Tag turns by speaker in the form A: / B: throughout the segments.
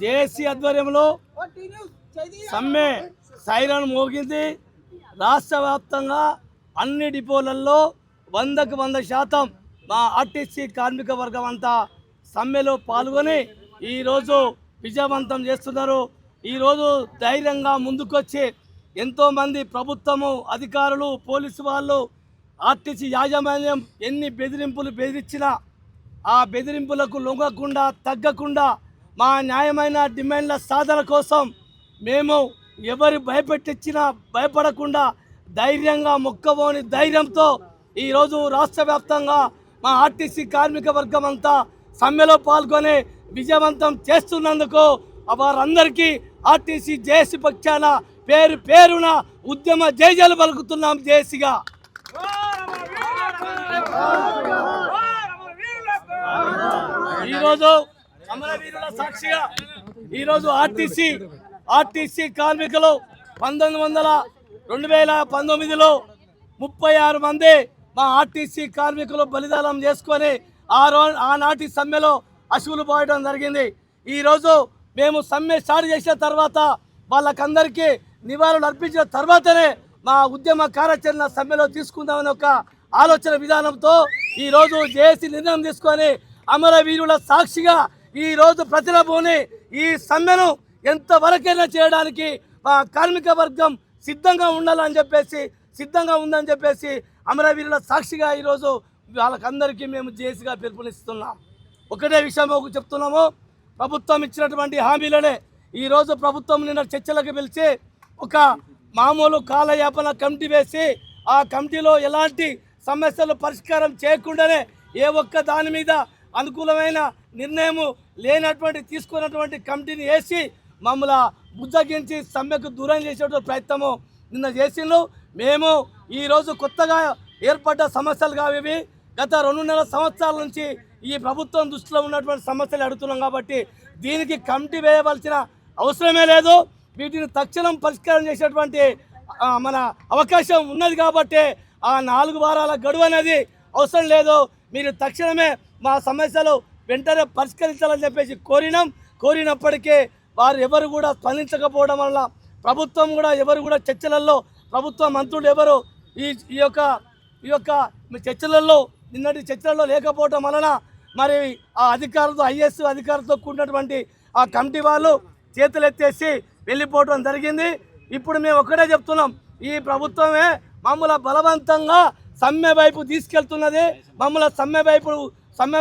A: JAC ఆధ్వర్యంలో సమ్మె siren మోగింది. రాష్ట్ర వ్యాప్తంగా అన్ని డిపోలలో 100కు 100% మా ఆర్టీసీ కార్మిక వర్గం అంతా సమ్మెలో పాల్గొని ఈరోజు విజయవంతం చేస్తున్నారు. ఈరోజు ధైర్యంగా ముందుకొచ్చి ఎంతోమంది ప్రభుత్వము అధికారులు, పోలీసు వాళ్ళు, ఆర్టీసీ యాజమాన్యం ఎన్ని బెదిరింపులు బెదిరించినా ఆ బెదిరింపులకు లొంగకుండా తగ్గకుండా మా న్యాయమైన డిమాండ్ల సాధన కోసం మేము ఎవరు భయపెట్టించినా భయపడకుండా ధైర్యంగా మొక్కబోని ధైర్యంతో ఈరోజు రాష్ట్ర వ్యాప్తంగా మా ఆర్టీసీ కార్మిక వర్గం అంతా సమ్మెలో పాల్గొని విజయవంతం చేస్తున్నందుకు వారందరికీ ఆర్టీసీ జేఏసీ పక్షాన పేరు పేరున ఉద్యమ జయజలు పలుకుతున్నాం. జేఏసీగా ఈరోజు అమరవీరుల సాక్షిగా ఈరోజు ఆర్టీసీ కార్మికులు 2019లో 36 మంది మా ఆర్టీసీ కార్మికులు బలిదానం చేసుకొని ఆనాటి సమ్మెలో అశువులు పోయడం జరిగింది. ఈరోజు మేము సమ్మె స్టార్ట్ చేసిన తర్వాత వాళ్ళకందరికీ నివాళులు అర్పించిన తర్వాతనే మా ఉద్యమ కార్యాచరణ సమ్మెలో తీసుకుందామని ఒక ఆలోచన విధానంతో ఈరోజు జేఏసీ నిర్ణయం తీసుకొని అమరవీరుల సాక్షిగా ఈరోజు ప్రతినబోని ఈ సమ్మెను ఎంతవరకైనా చేయడానికి మా కార్మిక వర్గం సిద్ధంగా ఉందని చెప్పేసి అమరవీరుల సాక్షిగా ఈరోజు వాళ్ళకందరికీ మేము జేఏసీగా పిలుపునిస్తున్నాం. ఒకటే విషయం చెప్తున్నాము, ప్రభుత్వం ఇచ్చినటువంటి హామీలనే ఈరోజు ప్రభుత్వం నిన్న చర్చలకు పిలిచి ఒక మామూలు కాలయాపన కమిటీ వేసి ఆ కమిటీలో ఎలాంటి సమస్యలు పరిష్కారం చేయకుండానే ఏ ఒక్క దాని మీద అనుకూలమైన నిర్ణయం లేనటువంటి తీసుకున్నటువంటి కమిటీని వేసి మమ్మల్ని బుజ్జగించి సమ్మెకు దూరం చేసేటువంటి ప్రయత్నము నిన్న చేసిండ్రు. మేము ఈరోజు కొత్తగా ఏర్పడ్డ సమస్యలు కావి గత 2.5 సంవత్సరాల నుంచి ఈ ప్రభుత్వం దృష్టిలో ఉన్నటువంటి సమస్యలు అడుగుతున్నాం కాబట్టి దీనికి కమిటీ వేయవలసిన అవసరమే లేదు. వీటిని తక్షణం పరిష్కారం చేసేటువంటి మన అవకాశం ఉన్నది కాబట్టి ఆ 4 వారాల గడువు అనేది అవసరం లేదు. మీరు తక్షణమే మా సమస్యలు వెంటనే పరిష్కరించాలని చెప్పేసి కోరినప్పటికీ వారు ఎవరు కూడా స్పందించకపోవడం వల్ల ప్రభుత్వం కూడా ఎవరు కూడా చర్చలలో ప్రభుత్వ మంత్రులు ఎవరు ఈ యొక్క చర్చలలో నిన్నటి చర్చలలో లేకపోవడం వలన మరి ఆ అధికారులతో ఐఏఎస్ అధికారులతో కూడినటువంటి ఆ కమిటీ వాళ్ళు చేతులెత్తేసి వెళ్ళిపోవడం జరిగింది. ఇప్పుడు మేము ఒక్కటే చెప్తున్నాం, ఈ ప్రభుత్వమే మమ్మల్ని బలవంతంగా సమ్మె వైపు తీసుకెళ్తున్నది. మమ్మల్ని సమ్మె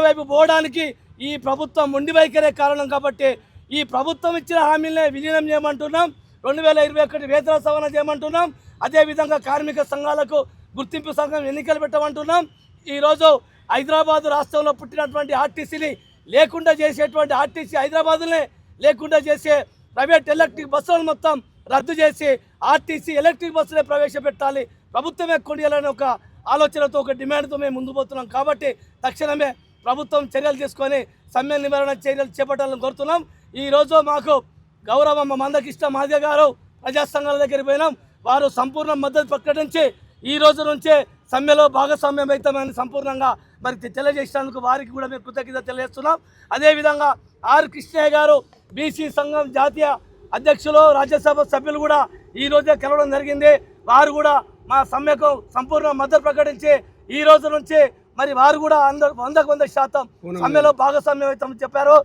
A: వైపు పోవడానికి ఈ ప్రభుత్వం మొండి వైఖరే కారణం కాబట్టి ఈ ప్రభుత్వం ఇచ్చిన హామీలనే విలీనం చేయమంటున్నాం. 2021 వేతన సవరణ చేయమంటున్నాం. అదేవిధంగా కార్మిక సంఘాలకు గుర్తింపు సంఘం ఎన్నికలు పెట్టమంటున్నాం. ఈరోజు హైదరాబాదు రాష్ట్రంలో పుట్టినటువంటి ఆర్టీసీని లేకుండా చేసేటువంటి ఆర్టీసీ హైదరాబాదునే లేకుండా చేసే ప్రైవేట్ ఎలక్ట్రిక్ బస్సులను మొత్తం రద్దు చేసి ఆర్టీసీ ఎలక్ట్రిక్ బస్సులే ప్రవేశపెట్టాలి, ప్రభుత్వమే కొనియాలని ఒక ఆలోచనతో ఒక డిమాండ్తో మేము ముందు పోతున్నాం. కాబట్టి తక్షణమే ప్రభుత్వం చర్యలు తీసుకొని సమ్మె నివారణ చర్యలు చేపట్టాలని కోరుతున్నాం. ఈరోజు మాకు గౌరవ మందకృష్ణ మాదిగ గారు ప్రజా సంఘాల దగ్గరికి పోయినాం. వారు సంపూర్ణ మద్దతు ప్రకటించి ఈ రోజు నుంచే సమ్మెలో భాగస్వామ్యం అవుతామని సంపూర్ణంగా మరి తెలియజేసినందుకు వారికి కూడా మేము కృతజ్ఞత తెలియజేస్తున్నాం. అదేవిధంగా ఆర్ కృష్ణయ్య గారు బీసీ సంఘం జాతీయ అధ్యక్షులు, రాజ్యసభ సభ్యులు కూడా ఈరోజే కలవడం జరిగింది. వారు కూడా మా సమ్మెకు సంపూర్ణ మద్దతు ప్రకటించి ఈ రోజు నుంచి మరి వారు కూడా 100% సమ్మెలో భాగస్వామ్యం అవుతామని చెప్పారు.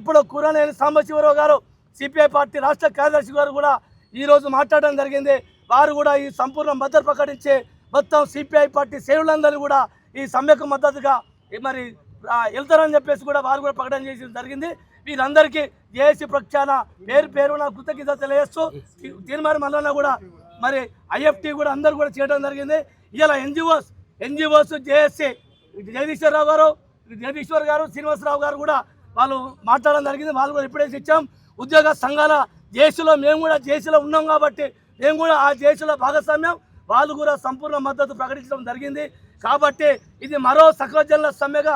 A: ఇప్పుడు కూరనేని సాంబశివరావు గారు సిపిఐ పార్టీ రాష్ట్ర కార్యదర్శి గారు కూడా ఈరోజు మాట్లాడడం జరిగింది. వారు కూడా ఈ సంపూర్ణ మద్దతు ప్రకటించి మొత్తం సిపిఐ పార్టీ శ్రేణులందరూ కూడా ఈ సమ్మెకు మద్దతుగా మరి వెళ్తారని చెప్పేసి కూడా వారు కూడా ప్రకటన చేయడం జరిగింది. వీరందరికీ జేఏసీ పక్షాన పేరున కృతజ్ఞత తెలియజేస్తూ తీర్మానం మల్లన్న కూడా మరి ఐఎఫ్టీ కూడా అందరూ కూడా చేయడం జరిగింది. ఇలా ఎన్జిఓస్ జేఏసీ జగదీశ్వర్ గారు శ్రీనివాసరావు గారు కూడా వాళ్ళు మాట్లాడడం జరిగింది. వాళ్ళు కూడా ఇప్పుడే ఇచ్చాం. ఉద్యోగ సంఘాల జేఏసీలో మేము కూడా జేఏసీలో ఉన్నాం కాబట్టి మేము కూడా ఆ జేఏసీలో భాగస్వామ్యం వాళ్ళు కూడా సంపూర్ణ మద్దతు ప్రకటించడం జరిగింది. కాబట్టి ఇది మరో సకలజనుల సమ్మెగా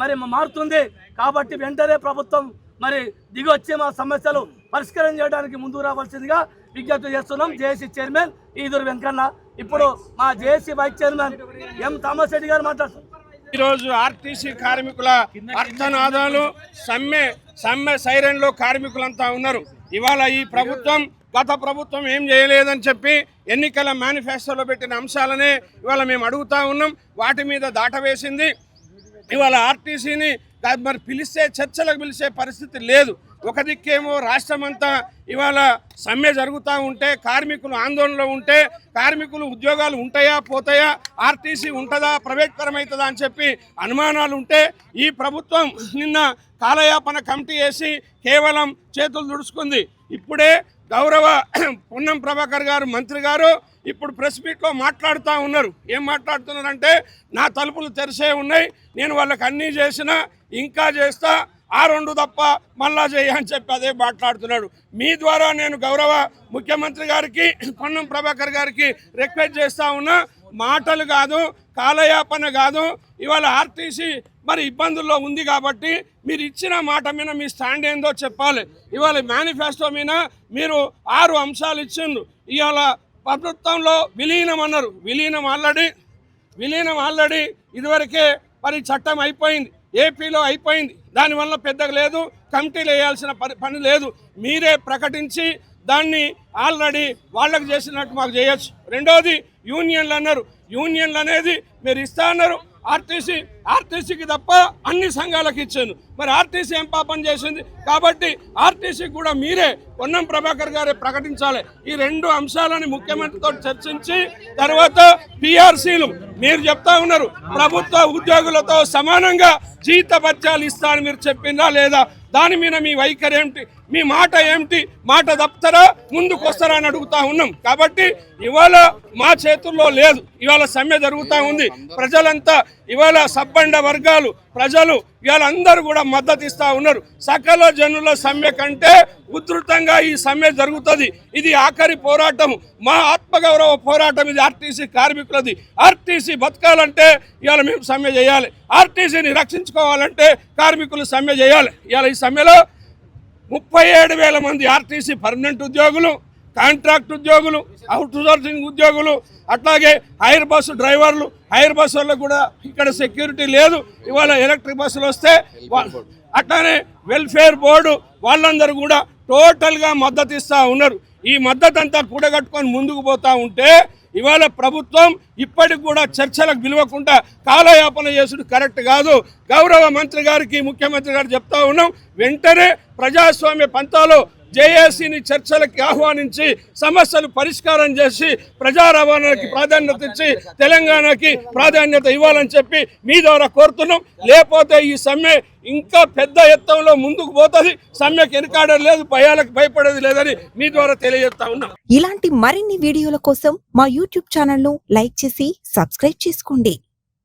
A: మరి మారుతుంది. కాబట్టి వెంటనే ప్రభుత్వం మరి దిగొచ్చి మా సమస్యలు పరిష్కారం చేయడానికి ముందుకు రావాల్సిందిగా విజ్ఞప్తి చేస్తున్నాం. జేఏసీ చైర్మన్ ఈదూరు వెంకన్న, ఇప్పుడు మా JAC vice chairman M Thomas Reddy గారు మాట్లాడుతున్నారు.
B: ఈరోజు ఆర్టీసీ కార్మికుల అర్థనాదాలు సమ్మె సైరన్లో కార్మికులంతా ఉన్నారు. ఇవాళ ఈ ప్రభుత్వం గత ప్రభుత్వం ఏం చేయలేదని చెప్పి ఎన్నికల మేనిఫెస్టోలో పెట్టిన అంశాలనే ఇవాళ మేము అడుగుతా ఉన్నాం. వాటి మీద దాట వేసింది. ఇవాళ ఆర్టీసీని మరి పిలిస్తే చర్చలకు పిలిచే పరిస్థితి లేదు. ఒక దిక్కేమో రాష్ట్రమంతా ఇవాళ సమ్మె జరుగుతూ ఉంటే, కార్మికులు ఆందోళనలో ఉంటే, కార్మికులు ఉద్యోగాలు ఉంటాయా పోతాయా, ఆర్టీసీ ఉంటుందా ప్రైవేట్ పరం అవుతుందా అని చెప్పి అనుమానాలు ఉంటే, ఈ ప్రభుత్వం నిన్న కాలయాపన కమిటీ వేసి కేవలం చేతులు దుడుచుకుంది. ఇప్పుడే గౌరవ పొన్నం ప్రభాకర్ గారు మంత్రి గారు ఇప్పుడు ప్రెస్ మీట్లో మాట్లాడుతూ ఉన్నారు. ఏం మాట్లాడుతున్నారంటే, నా తలుపులు తెరిసే ఉన్నాయి, నేను వాళ్ళకి అన్నీ చేసినా ఇంకా చేస్తా, ఆ రెండు తప్ప మళ్ళా చేయని చెప్పి అదే మాట్లాడుతున్నాడు. మీ ద్వారా నేను గౌరవ ముఖ్యమంత్రి గారికి పొన్నం ప్రభాకర్ గారికి రిక్వెస్ట్ చేస్తూ ఉన్నా, మాటలు కాదు, కాలయాపన కాదు. ఇవాళ ఆర్టీసీ మరి ఇబ్బందుల్లో ఉంది కాబట్టి మీరు ఇచ్చిన మాట మీద మీ స్టాండ్ ఏందో చెప్పాలి. ఇవాళ మేనిఫెస్టో మీద మీరు 6 అంశాలు ఇచ్చిండ్రు. ఇవాళ ప్రభుత్వంలో విలీనం అన్నారు. విలీనం ఆల్రెడీ ఇదివరకే మరి చట్టం అయిపోయింది, ఏపీలో అయిపోయింది. దానివల్ల పెద్దగా లేదు, కమిటీలు వేయాల్సిన పని లేదు. మీరే ప్రకటించి దాన్ని ఆల్రెడీ వాళ్ళకు చేసినట్టు మాకు చేయొచ్చు. రెండోది యూనియన్లు అన్నారు. యూనియన్లు అనేది మీరు ఇస్తా అన్నారు. ఆర్టీసీకి తప్ప అన్ని సంఘాలకు ఇచ్చాను. మరి ఆర్టీసీ ఏం పాపం చేసింది? కాబట్టి ఆర్టీసీ కూడా మీరే పొన్నం ప్రభాకర్ గారే ప్రకటించాలి. ఈ 2 అంశాలని ముఖ్యమంత్రితో చర్చించి తర్వాత పిఆర్సీలు మీరు చెప్తా ఉన్నారు, ప్రభుత్వ ఉద్యోగులతో సమానంగా జీతభత్యాలు ఇస్తా అని మీరు చెప్పిందా లేదా? దాని మీద మీ వైఖరి ఏమిటి? మీ మాట ఏమిటి? మాట తప్పుతారా, ముందుకు వస్తారా అని అడుగుతా ఉన్నాం. కాబట్టి ఇవాళ మా చేతుల్లో లేదు. ఇవాళ సమ్మె జరుగుతూ ఉంది. ప్రజలంతా ఇవాళ సబ్బండ వర్గాలు ప్రజలు ఇవాళ అందరూ కూడా మద్దతు ఇస్తూ ఉన్నారు. సకల జనుల సమ్మె కంటే ఉధృతంగా ఈ సమ్మె జరుగుతుంది. ఇది ఆఖరి పోరాటం, మా ఆత్మగౌరవ పోరాటం. ఇది ఆర్టీసీ కార్మికులది. ఆర్టీసీ బతకాలంటే ఇవాళ మేము సమ్మె చేయాలి. ఆర్టీసీని రక్షించుకోవాలంటే కార్మికులు సమ్మె చేయాలి. ఇవాళ ఈ సమ్మెలో 37,000 మంది ఆర్టీసీ పర్మనెంట్ ఉద్యోగులు, కాంట్రాక్ట్ ఉద్యోగులు, అవుట్ సోర్సింగ్ ఉద్యోగులు, అట్లాగే హైర్ బస్సు డ్రైవర్లు, హైర్ బస్సుల్లో కూడా ఇక్కడ సెక్యూరిటీ లేదు. ఇవాళ ఎలక్ట్రిక్ బస్సులు వస్తే అట్లానే వెల్ఫేర్ బోర్డు వాళ్ళందరూ కూడా టోటల్గా మద్దతు ఇస్తూ ఉన్నారు. ఈ మద్దతు అంతా కూడగట్టుకొని ముందుకు పోతూ ఉంటే ఇవాళ ప్రభుత్వం ఇప్పటికి కూడా చర్చలకు పిలవకుండా కాలయాపన చేసుడు కరెక్ట్ కాదు. గౌరవ మంత్రి గారికి ముఖ్యమంత్రి గారు చెప్తా ఉన్నాం, వెంటనే ప్రజాస్వామ్య పంతాలో జేఏసీని చర్చలకి ఆహ్వానించి సమస్యలు పరిష్కారం చేసి ప్రజా రవాణాకి ప్రాధాన్యత ఇచ్చి తెలంగాణకి ప్రాధాన్యత ఇవ్వాలని చెప్పి మీ ద్వారా కోరుతున్నాం. లేకపోతే ఈ సమ్మె ఇంకా పెద్ద ఎత్తులో ముందుకు పోతుంది. సమ్మెకి వెనకాడేది లేదు, భయాలకు భయపడేది లేదని మీ ద్వారా తెలియజేస్తా ఉన్నాం.
C: ఇలాంటి మరిన్ని వీడియోల కోసం మా యూట్యూబ్ ఛానల్ ను లైక్ చేసి సబ్స్క్రైబ్ చేసుకోండి.